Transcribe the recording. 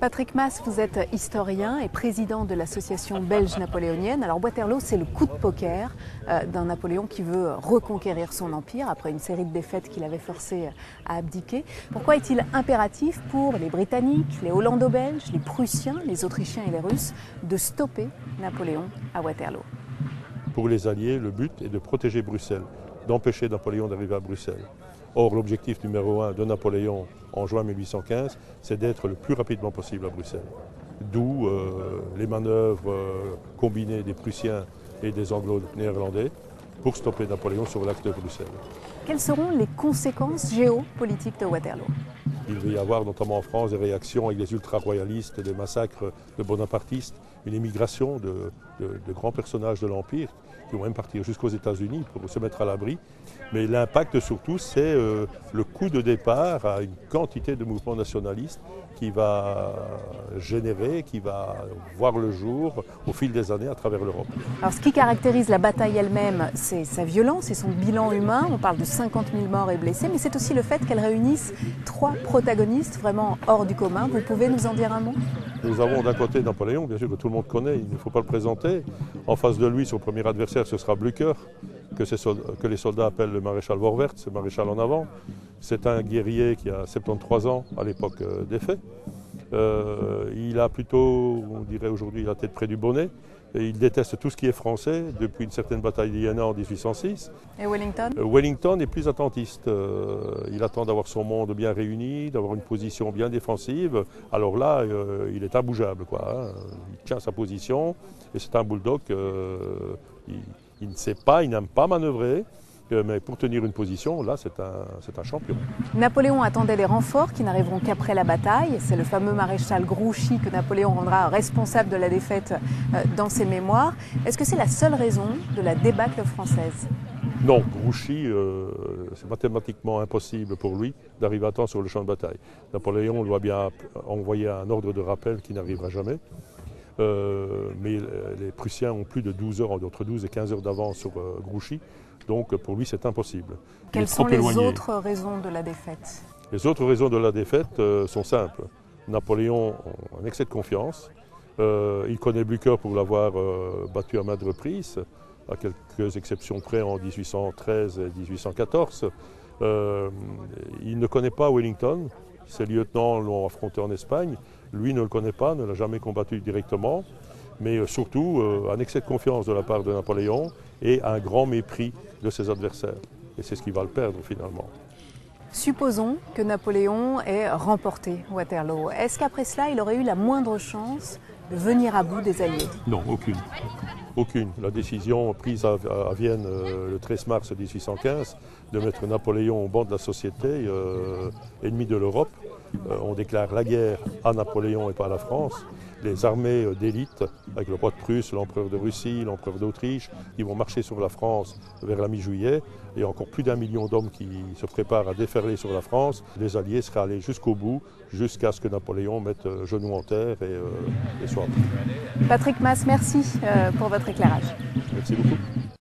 Patrick Mas, vous êtes historien et président de l'association belge napoléonienne. Alors Waterloo, c'est le coup de poker d'un Napoléon qui veut reconquérir son empire après une série de défaites qu'il avait forcé à abdiquer. Pourquoi est-il impératif pour les Britanniques, les Hollando-Belges, les Prussiens, les Autrichiens et les Russes de stopper Napoléon à Waterloo? Pour les Alliés, le but est de protéger Bruxelles, d'empêcher Napoléon d'arriver à Bruxelles. Or, l'objectif numéro 1 de Napoléon en juin 1815, c'est d'être le plus rapidement possible à Bruxelles. D'où les manœuvres combinées des Prussiens et des Anglo-Néerlandais pour stopper Napoléon sur l'acte de Bruxelles. Quelles seront les conséquences géopolitiques de Waterloo? Il va y avoir notamment en France des réactions avec des ultra-royalistes, des massacres de bonapartistes, une émigration de grands personnages de l'Empire qui vont même partir jusqu'aux États-Unis pour se mettre à l'abri. Mais l'impact surtout, c'est le coup de départ à une quantité de mouvements nationalistes qui va générer, qui va voir le jour au fil des années à travers l'Europe. Alors ce qui caractérise la bataille elle-même, c'est sa violence et son bilan humain. On parle de 50 000 morts et blessés, mais c'est aussi le fait qu'elle réunisse trois protagonistes vraiment hors du commun. Vous pouvez nous en dire un mot? Nous avons d'un côté Napoléon, bien sûr que tout le monde connaît, il ne faut pas le présenter. En face de lui, son premier adversaire, ce sera Blücher, que les soldats appellent le maréchal Vorwärts, le maréchal en avant. C'est un guerrier qui a 73 ans à l'époque des faits. Il a plutôt, on dirait aujourd'hui, la tête près du bonnet. Et il déteste tout ce qui est français depuis une certaine bataille d'Iéna en 1806. Et Wellington? Wellington est plus attentiste. Il attend d'avoir son monde bien réuni, d'avoir une position bien défensive. Alors là, il est imbougeable, quoi. Il tient sa position et c'est un bulldog. Il ne sait pas, il n'aime pas manœuvrer. Mais pour tenir une position, là, c'est un champion. Napoléon attendait des renforts qui n'arriveront qu'après la bataille. C'est le fameux maréchal Grouchy que Napoléon rendra responsable de la défaite dans ses mémoires. Est-ce que c'est la seule raison de la débâcle française? Non, Grouchy, c'est mathématiquement impossible pour lui d'arriver à temps sur le champ de bataille. Napoléon doit bien envoyer un ordre de rappel qui n'arrivera jamais. Mais les Prussiens ont plus de 12 heures, entre 12 et 15 heures d'avance sur Grouchy. Donc pour lui, c'est impossible. Quelles sont les autres raisons de la défaite? Les autres raisons de la défaite sont simples. Napoléon a un excès de confiance. Il connaît Blücher pour l'avoir battu à maintes reprises, à quelques exceptions près en 1813 et 1814. Il ne connaît pas Wellington. Ses lieutenants l'ont affronté en Espagne. Lui ne le connaît pas, ne l'a jamais combattu directement. Mais surtout un excès de confiance de la part de Napoléon et un grand mépris de ses adversaires. Et c'est ce qui va le perdre finalement. Supposons que Napoléon ait remporté Waterloo. Est-ce qu'après cela, il aurait eu la moindre chance de venir à bout des Alliés? Non, aucune. Aucune. La décision prise à Vienne le 13 mars 1815 de mettre Napoléon au banc de la société, ennemi de l'Europe. On déclare la guerre à Napoléon et pas à la France. Les armées d'élite, avec le roi de Prusse, l'empereur de Russie, l'empereur d'Autriche, qui vont marcher sur la France vers la mi-juillet, et encore plus d'1 million d'hommes qui se préparent à déferler sur la France. Les Alliés seraient allés jusqu'au bout, jusqu'à ce que Napoléon mette genou en terre et soit pris. Patrick Mas, merci pour votre éclairage. Merci beaucoup.